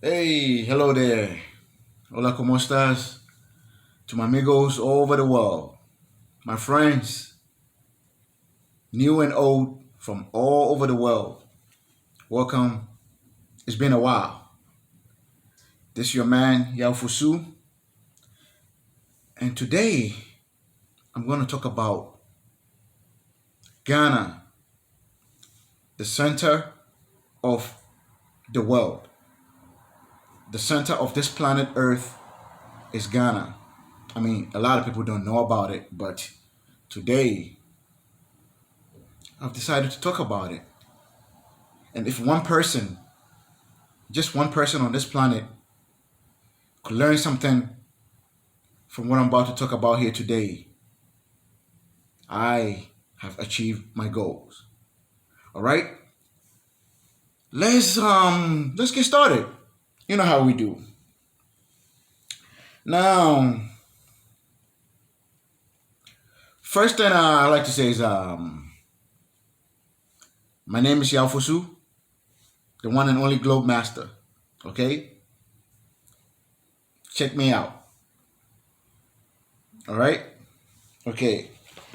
Hey, hello there. Hola, ¿cómo estás? To my amigos all over the world, my friends, new and old, from all over the world. Welcome. It's been a while. This is your man, Yao Fusu, and today I'm going to talk about Ghana, the center of the world. The center of this planet Earth is Ghana. I mean, a lot of people don't know about it, but today I've decided to talk about it. And if one person, just one person on this planet, could learn something from what I'm about to talk about here today, I have achieved my goals. All right? Let's get started. You know how we do. Now, first thing I like to say is my name is Yao Fusu, the one and only Globe Master. Okay? Check me out. All right? Okay.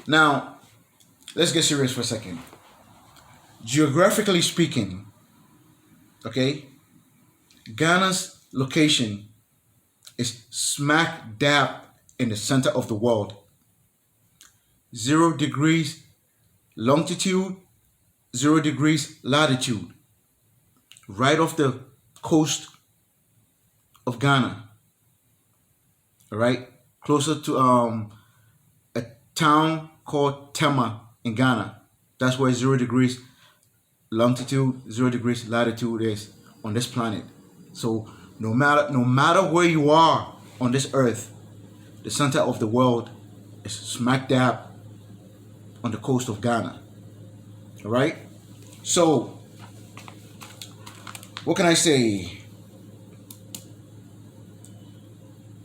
Now, let's get serious for a second. Geographically speaking, okay, Ghana's location is smack dab in the center of the world. 0 degrees longitude, 0 degrees latitude, right off the coast of Ghana. All right, closer to a town called Tema in Ghana. That's where 0 degrees longitude, 0 degrees latitude is on this planet. So no matter where you are on this earth, the center of the world is smack dab on the coast of Ghana. All right. So what can I say?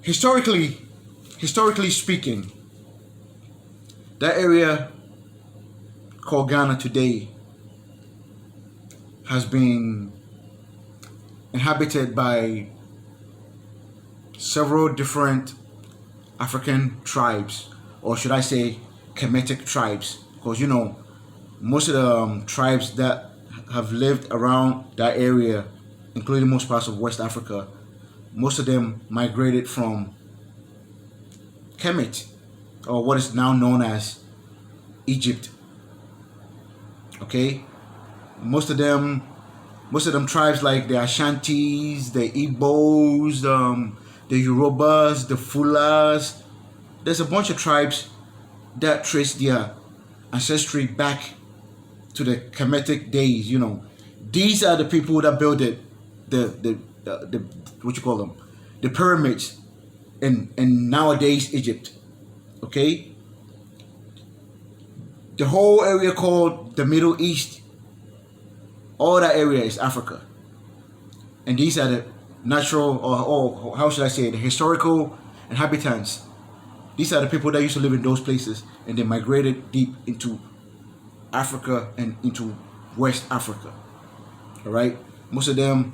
Historically speaking, that area called Ghana today has been inhabited by several different African tribes, or should I say Kemetic tribes, because most of the tribes that have lived around that area, including most parts of West Africa, most of them migrated from Kemet, or what is now known as Egypt. Okay, most of them tribes like the Ashantis, the Igbos, the Yorubas, the Fulas. There's a bunch of tribes that trace their ancestry back to the Kemetic days. These are the people that built it, the what you call them, the pyramids in nowadays Egypt. Okay, the whole area called the Middle East, all that area is Africa, and these are the natural, or how should I say, the historical inhabitants. These are the people that used to live in those places, and they migrated deep into Africa and into West Africa. All right, most of them,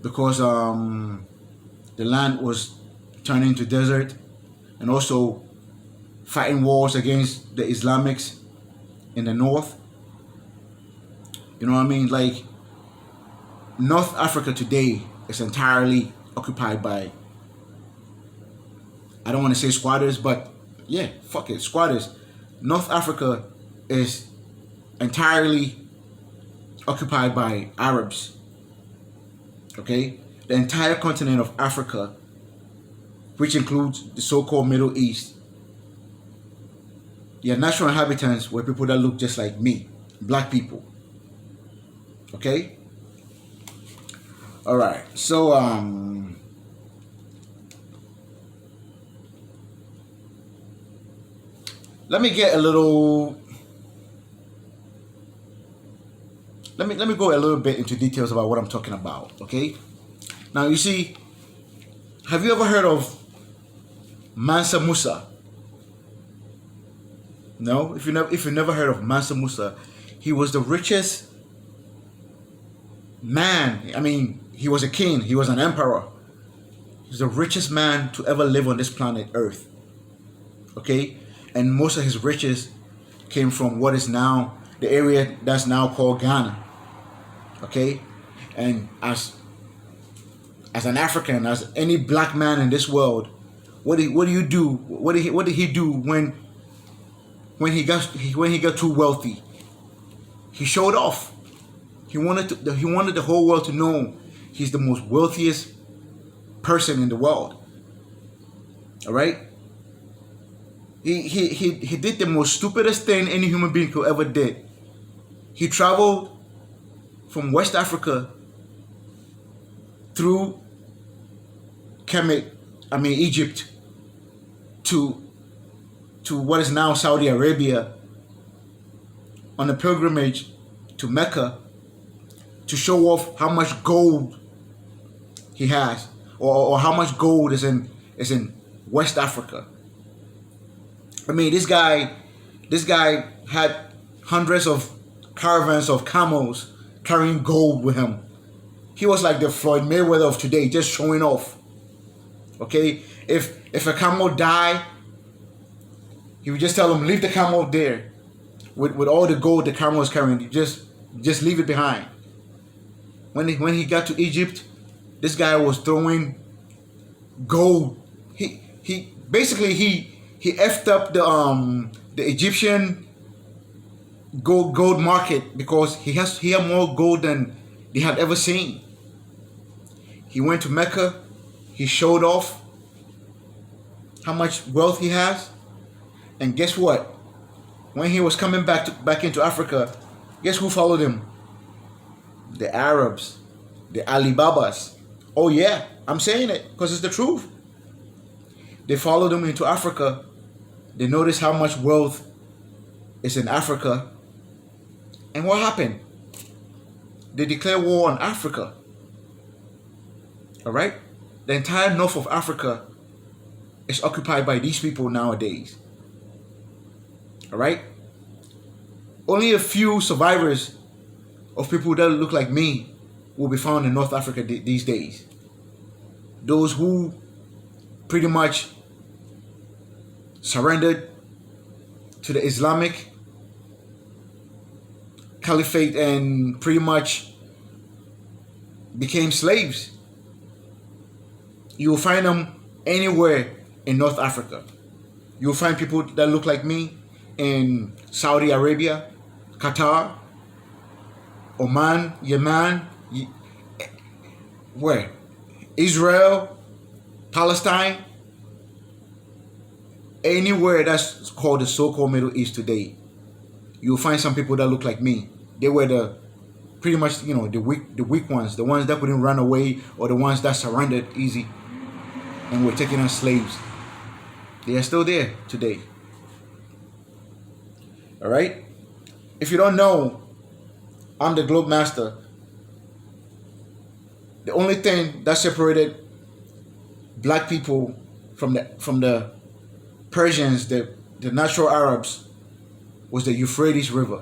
because the land was turning into desert, and also fighting wars against the Islamics in the north. You know what I mean? Like, North Africa today is entirely occupied by, I don't want to say squatters, but yeah, fuck it, squatters. North Africa is entirely occupied by Arabs. Okay? The entire continent of Africa, which includes the so-called Middle East, their natural inhabitants were people that look just like me, black people. Okay? All right. So let me get a little let me go a little bit into details about what I'm talking about. Okay? Now, you see, have you ever heard of Mansa Musa? No? If you never heard of Mansa Musa, he was the richest man. I mean, he was a king. He was an emperor. He's the richest man to ever live on this planet Earth. Okay, and most of his riches came from what is now the area that's now called Ghana. Okay, and as an African, as any black man in this world, what do you do? What did he do when he got too wealthy? He showed off. He wanted the whole world to know he's the most wealthiest person in the world. All right. He did the most stupidest thing any human being could ever did. He traveled from West Africa through Egypt to what is now Saudi Arabia on a pilgrimage to Mecca to show off how much gold he has, or how much gold is in West Africa. I mean, this guy had hundreds of caravans of camels carrying gold with him. He was like the Floyd Mayweather of today, just showing off. Okay, if a camel die, he would just tell them, leave the camel there with all the gold the camel is carrying. Just leave it behind. When he got to Egypt, this guy was throwing gold. He basically effed up the Egyptian gold market, because he had more gold than they had ever seen. He went to Mecca. He showed off how much wealth he has, and guess what? When he was coming back into Africa, guess who followed him? The Arabs, the Alibabas. Oh yeah, I'm saying it because it's the truth. They followed him into Africa. They noticed how much wealth is in Africa. And what happened? They declared war on Africa. All right? The entire north of Africa is occupied by these people nowadays. All right? Only a few survivors of people that look like me will be found in North Africa these days. Those who pretty much surrendered to the Islamic Caliphate and pretty much became slaves. You will find them anywhere in North Africa. You will find people that look like me in Saudi Arabia, Qatar, Oman, Yemen, where? Israel, Palestine, anywhere that's called the so-called Middle East today, you'll find some people that look like me. They were the pretty much, the weak ones, the ones that couldn't run away, or the ones that surrendered easy and were taken as slaves. They are still there today. All right? If you don't know, I'm the Globe Master. The only thing that separated black people from the Persians, the natural Arabs, was the Euphrates River.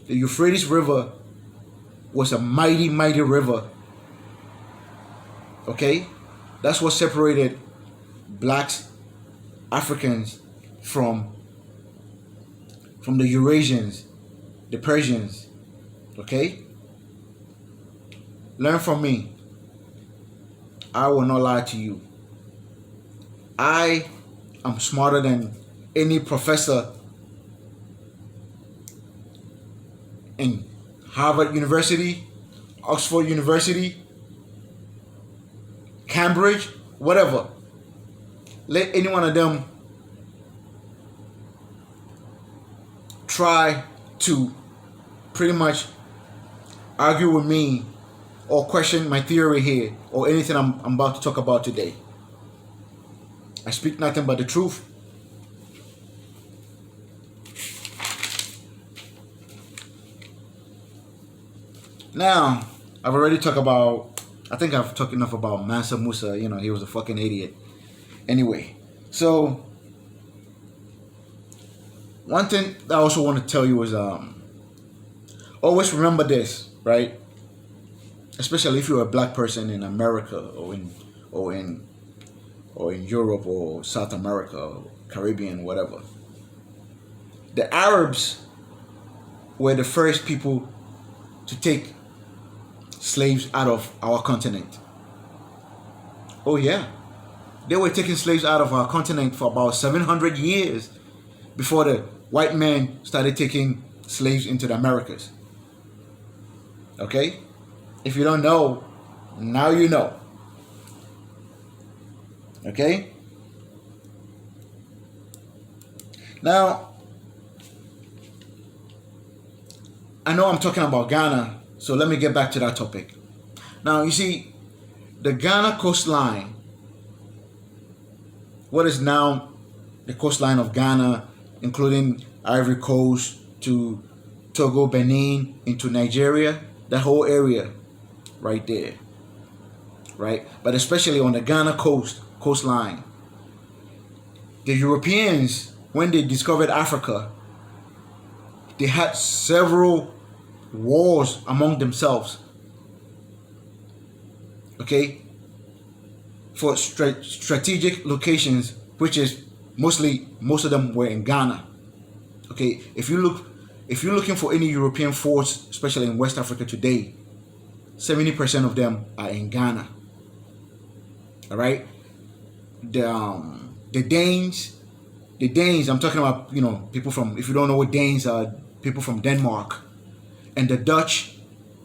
The Euphrates River was a mighty, mighty river. Okay? That's what separated blacks, Africans from the Eurasians, the Persians. Okay? Learn from me. I will not lie to you. I am smarter than any professor in Harvard University, Oxford University, Cambridge, whatever. Let any one of them try to pretty much argue with me or question my theory here or anything I'm about to talk about today. I speak nothing but the truth. Now, I've already talked about, I think I've talked enough about Mansa Musa. He was a fucking idiot. Anyway, so one thing I also want to tell you is Always remember this, right? Especially if you're a black person in America or in or in Europe or South America or Caribbean, whatever. The Arabs were the first people to take slaves out of our continent. Oh yeah. They were taking slaves out of our continent for about 700 years before the white man started taking slaves into the Americas. Okay? If you don't know, now you know. Okay? Now, I know I'm talking about Ghana, so let me get back to that topic. Now, you see, the Ghana coastline, what is now the coastline of Ghana, including Ivory Coast to Togo, Benin, into Nigeria, that whole area right there, right? But especially on the Ghana coastline, the Europeans, when they discovered Africa, they had several wars among themselves, okay, for strategic locations, which is most of them were in Ghana. Okay, if you're looking for any European forts, especially in West Africa today, 70% of them are in Ghana. All right, the Danes, I'm talking about, people from, if you don't know what Danes are, people from Denmark, and the Dutch,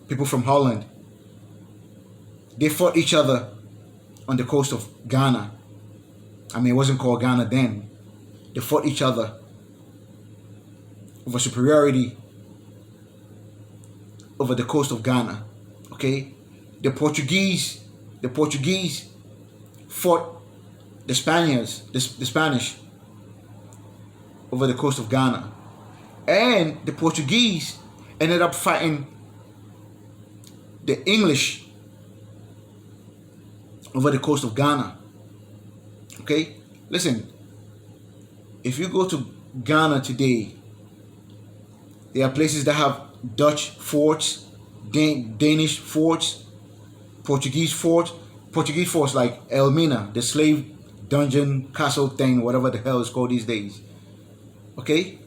people from Holland. They fought each other on the coast of Ghana. I mean, it wasn't called Ghana then. They fought each other over superiority over the coast of Ghana. Okay, the Portuguese fought the Spaniards, the Spanish, over the coast of Ghana, and the Portuguese ended up fighting the English over the coast of Ghana. Okay, listen, if you go to Ghana today, there are places that have Dutch forts, Danish forts, Portuguese forts like Elmina, the slave dungeon castle thing, whatever the hell it's called these days. Okay,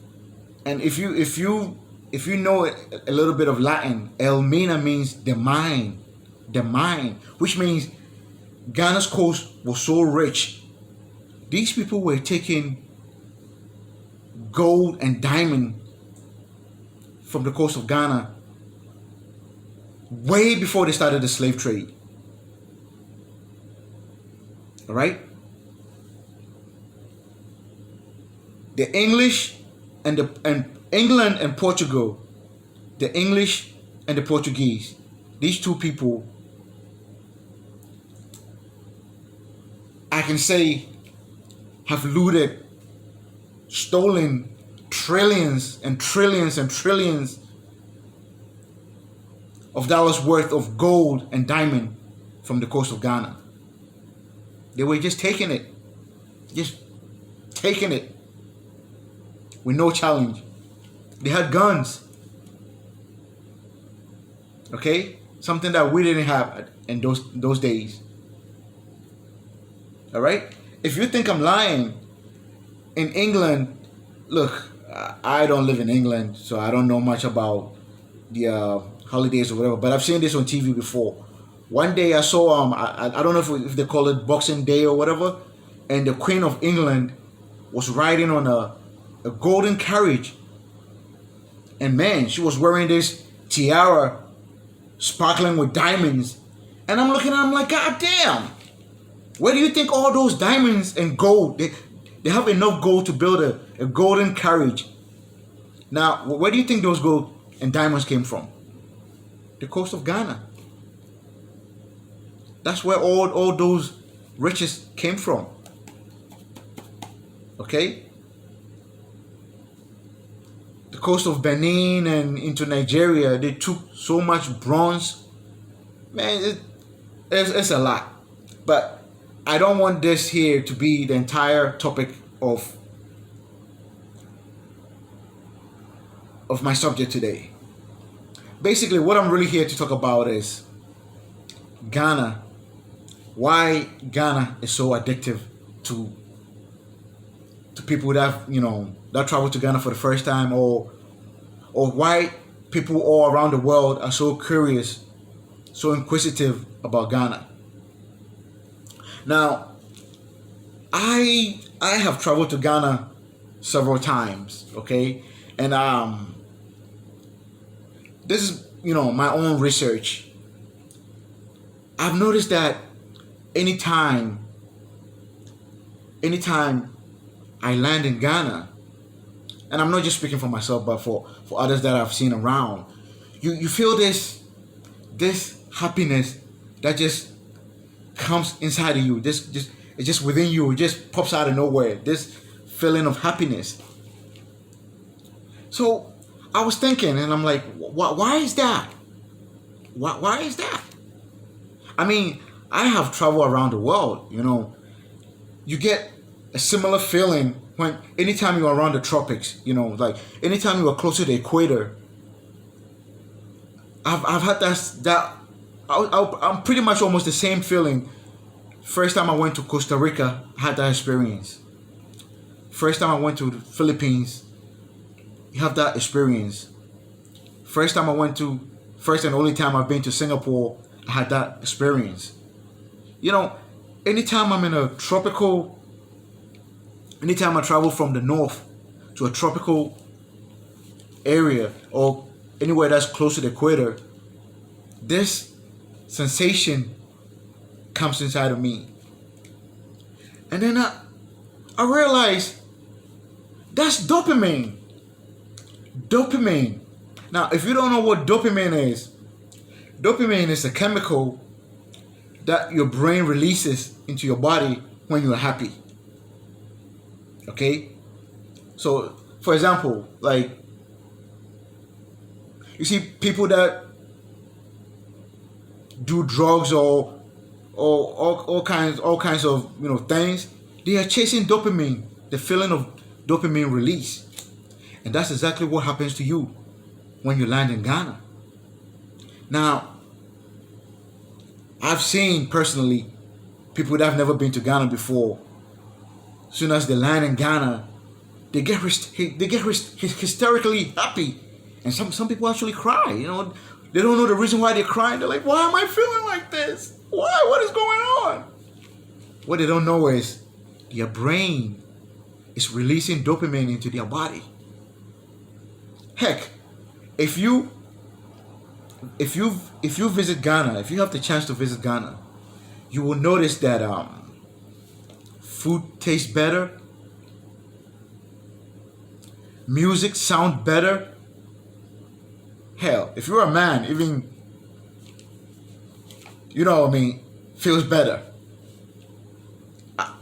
and if you know a little bit of Latin, Elmina means the mine, which means Ghana's coast was so rich. These people were taking gold and diamond from the coast of Ghana way before they started the slave trade. All right? The English and England and Portugal, the English and the Portuguese, these two people, I can say, have looted, stolen trillions and trillions and trillions of dollars worth of gold and diamond from the coast of Ghana. They were just taking it with no challenge. They had guns, okay, something that we didn't have in those days. All right, if you think I'm lying, in England, look, I don't live in England, so I don't know much about the holidays or whatever, but I've seen this on TV before. One day I saw I don't know if they call it Boxing Day or whatever, and the Queen of England was riding on a golden carriage, and man, she was wearing this tiara sparkling with diamonds, and I'm looking at them like, God damn, where do you think all those diamonds and gold, they have enough gold to build a golden carriage? Now, where do you think those gold and diamonds came from? The coast of Ghana. That's where all those riches came from. Okay? The coast of Benin and into Nigeria, they took so much bronze. Man, it's a lot. But I don't want this here to be the entire topic of my subject today. basically, what I'm really here to talk about is Ghana. Why Ghana is so addictive to people that that travel to Ghana for the first time, or why people all around the world are so curious, so inquisitive about Ghana. Now, I have traveled to Ghana several times, okay, and this is my own research. I've noticed that anytime I land in Ghana, and I'm not just speaking for myself, but for others that I've seen around, you feel this happiness that just comes inside of you. It's just within you. It just pops out of nowhere. This feeling of happiness. So I was thinking, and I'm like, why is that? Why is that? I mean, I have traveled around the world. You get a similar feeling when anytime you're around the tropics. Like anytime you are close to the equator. I've had that. I'm pretty much almost the same feeling. First time I went to Costa Rica, I had that experience. First time I went to the Philippines, you have that experience. First and only time I've been to Singapore, I had that experience. Anytime I'm in a tropical, anytime I travel from the north to a tropical area or anywhere that's close to the equator, this sensation comes inside of me. And then I realized that's dopamine. Dopamine. Now, if you don't know what dopamine is a chemical that your brain releases into your body when you're happy. Okay? So, for example, like, you see people that do drugs or all kinds of things, they are chasing dopamine, the feeling of dopamine release. And that's exactly what happens to you when you land in Ghana. Now, I've seen personally people that have never been to Ghana before. As soon as they land in Ghana, they get hysterically happy, and some people actually cry. They don't know the reason why they're crying. They're like, "Why am I feeling like this? Why? What is going on?" What they don't know is their brain is releasing dopamine into their body. Heck, if you visit Ghana, if you have the chance to visit Ghana, you will notice that food tastes better, music sounds better. Hell, if you're a man, even feels better.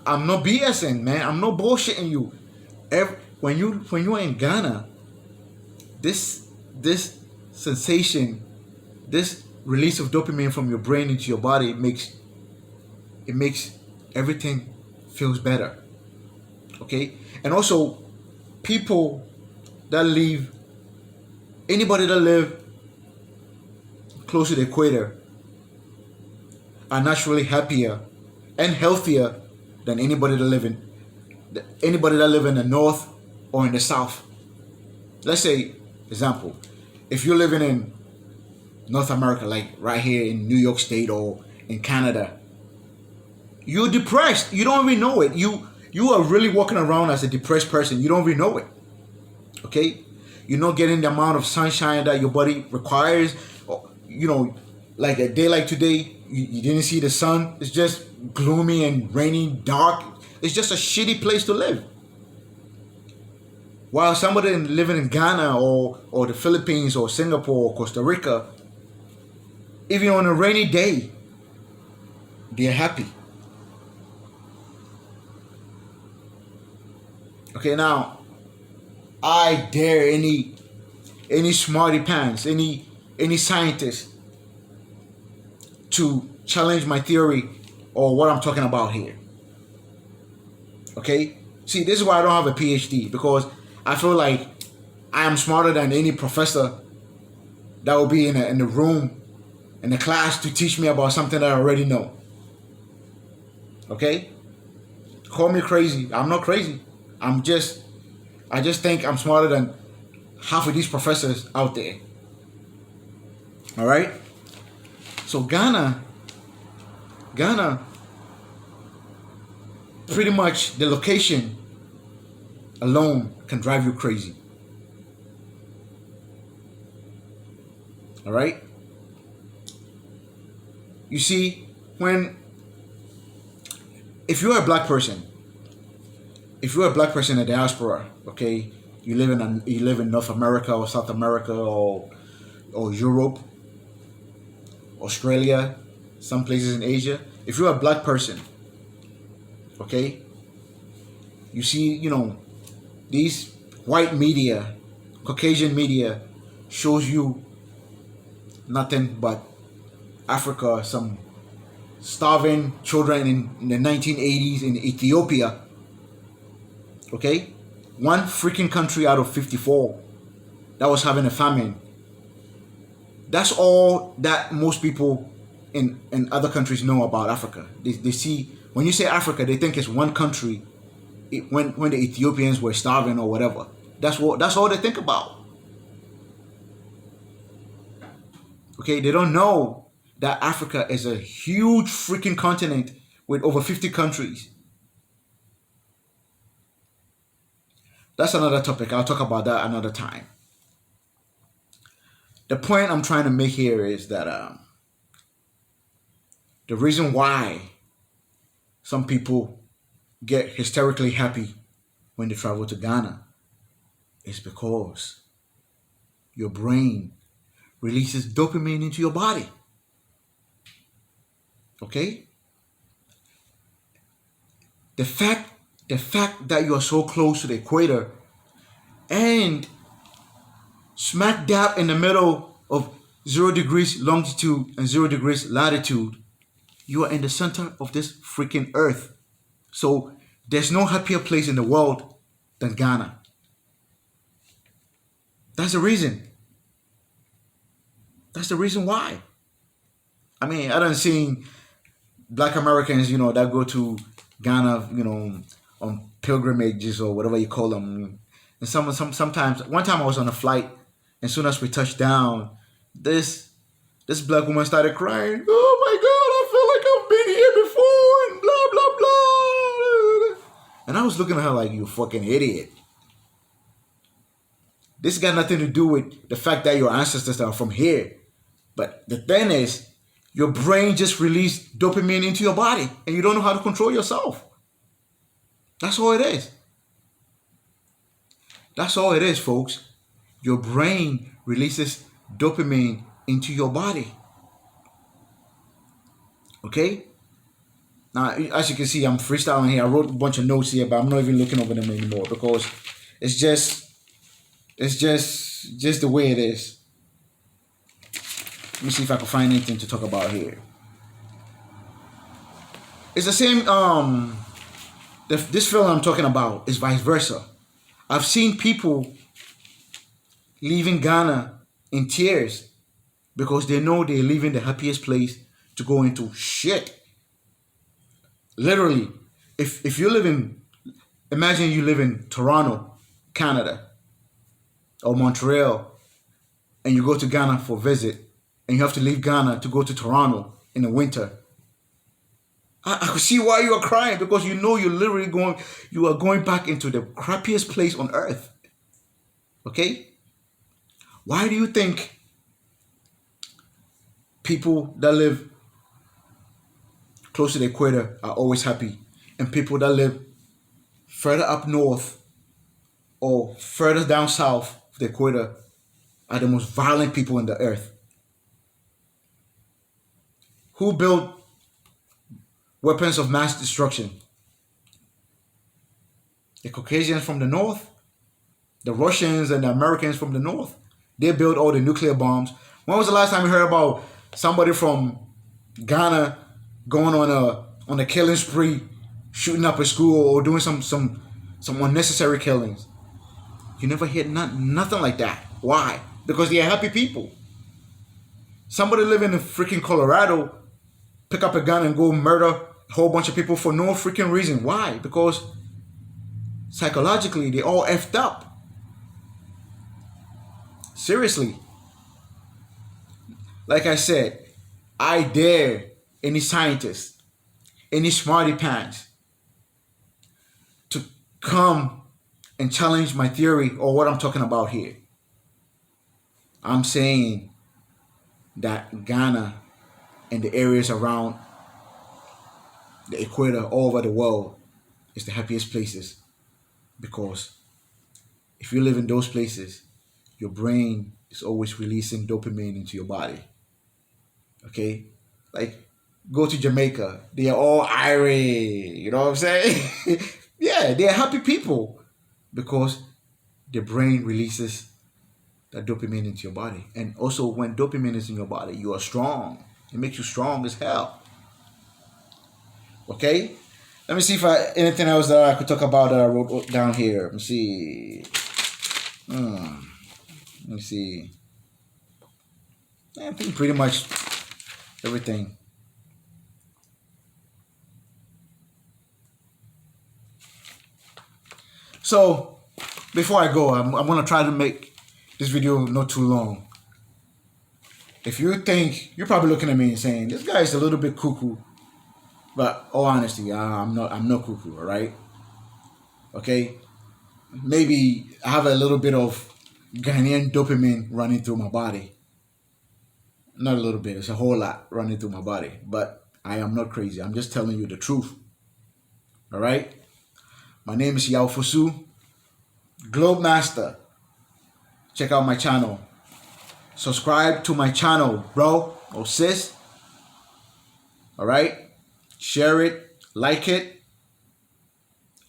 I'm not BSing, man. I'm not bullshitting you. When you're in Ghana, this sensation, this release of dopamine from your brain into your body makes everything feels better. Okay? And also, anybody that live close to the equator are naturally happier and healthier than anybody that live in the north or in the south. Let's say, example, if you're living in North America, like right here in New York State or in Canada, you're depressed. You don't even know it. You are really walking around as a depressed person. You don't even know it. Okay? You're not getting the amount of sunshine that your body requires. Like a day like today, you didn't see the sun. It's just gloomy and rainy, dark. It's just a shitty place to live. While somebody living in Ghana or the Philippines or Singapore or Costa Rica, even on a rainy day, they're happy. Okay, now, I dare any smarty pants, any scientist to challenge my theory or what I'm talking about here. Okay? See, this is why I don't have a PhD, because I feel like I am smarter than any professor that will be in the room, in the class, to teach me about something that I already know. Okay? Call me crazy. I'm not crazy. I just think I'm smarter than half of these professors out there. All right? So Ghana, pretty much the location alone can drive you crazy. All right? You see, if you're a black person in the diaspora, okay, you live in North America or South America or Europe, Australia, some places in Asia. If you're a black person, okay, you see, these white media, Caucasian media shows you nothing but Africa, some starving children in the 1980s in Ethiopia. Okay? One freaking country out of 54 that was having a famine. That's all that most people in other countries know about Africa. They see, when you say Africa, they think it's one country when the Ethiopians were starving or whatever. That's all they think about. Okay, they don't know that Africa is a huge freaking continent with over 50 countries. That's another topic. I'll talk about that another time. The point I'm trying to make here is that the reason why some people get hysterically happy when they travel to Ghana is because your brain releases dopamine into your body. Okay? The fact that you are so close to the equator and smack dab in the middle of 0 degrees longitude and 0 degrees latitude, you are in the center of this freaking earth. So there's no happier place in the world than Ghana. That's the reason. That's the reason why. I mean, I don't see black Americans, that go to Ghana, on pilgrimages or whatever you call them. And sometimes, one time I was on a flight, and as soon as we touched down, this black woman started crying. Oh my God, I feel like I've been here before, and blah, blah, blah. And I was looking at her like, you fucking idiot. This got nothing to do with the fact that your ancestors are from here. But the thing is, your brain just released dopamine into your body, and you don't know how to control yourself. That's all it is. That's all it is, folks. Your brain releases dopamine into your body. Okay? Now, as you can see, I'm freestyling here. I wrote a bunch of notes here, but I'm not even looking over them anymore because it's just the way it is. Let me see if I can find anything to talk about here. It's the same. This film I'm talking about is vice versa. I've seen people leaving Ghana in tears because they know they're leaving the happiest place to go into shit. Literally, if you live imagine you live in Toronto, Canada, or Montreal, and you go to Ghana for a visit, and you have to leave Ghana to go to Toronto in the winter. I could see why you are crying, because you know you are going back into the crappiest place on earth. Okay? Why do you think people that live close to the equator are always happy, and people that live further up north or further down south of the equator are the most violent people on the earth? Who built weapons of mass destruction? The Caucasians from the north, the Russians and the Americans from the north. They built all the nuclear bombs. When was the last time you heard about somebody from Ghana going on a killing spree, shooting up a school or doing some unnecessary killings? You never hear nothing like that. Why? Because they are happy people. Somebody living in freaking Colorado pick up a gun and go murder a whole bunch of people for no freaking reason. Why? Because psychologically they all effed up. Seriously. Like I said, I dare any scientist, any smarty pants to come and challenge my theory or what I'm talking about here. I'm saying that Ghana and the areas around the equator all over the world is the happiest places, because if you live in those places, your brain is always releasing dopamine into your body. Okay? Like, go to Jamaica, they are all irate. You know what I'm saying? Yeah, they are happy people because the brain releases that dopamine into your body. And also, when dopamine is in your body, you are strong. It makes you strong as hell. Okay? Let me see if anything else that I could talk about that I wrote down here. Let me see. Let me see. I think pretty much everything. So, before I go, I'm going to try to make this video not too long. If you think, you're probably looking at me and saying, this guy is a little bit cuckoo. But, all honesty, I'm not cuckoo, all right? Okay? Maybe I have a little bit of Ghanaian dopamine running through my body. Not a little bit, it's a whole lot running through my body. But I am not crazy. I'm just telling you the truth. All right? My name is Yao Fosu, Globe Master. Check out my channel. Subscribe to my channel, bro or sis. All right? Share it, like it.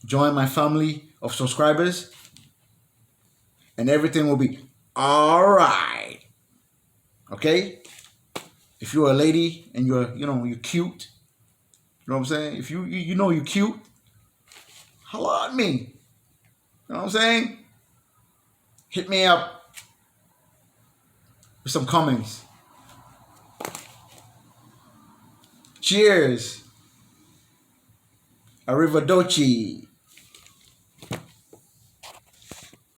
Join my family of subscribers. And everything will be all right. Okay? If you're a lady and you're cute, you know what I'm saying? If you know you're cute, holla at me. You know what I'm saying? Hit me up with some comments. Cheers. Arrivederci.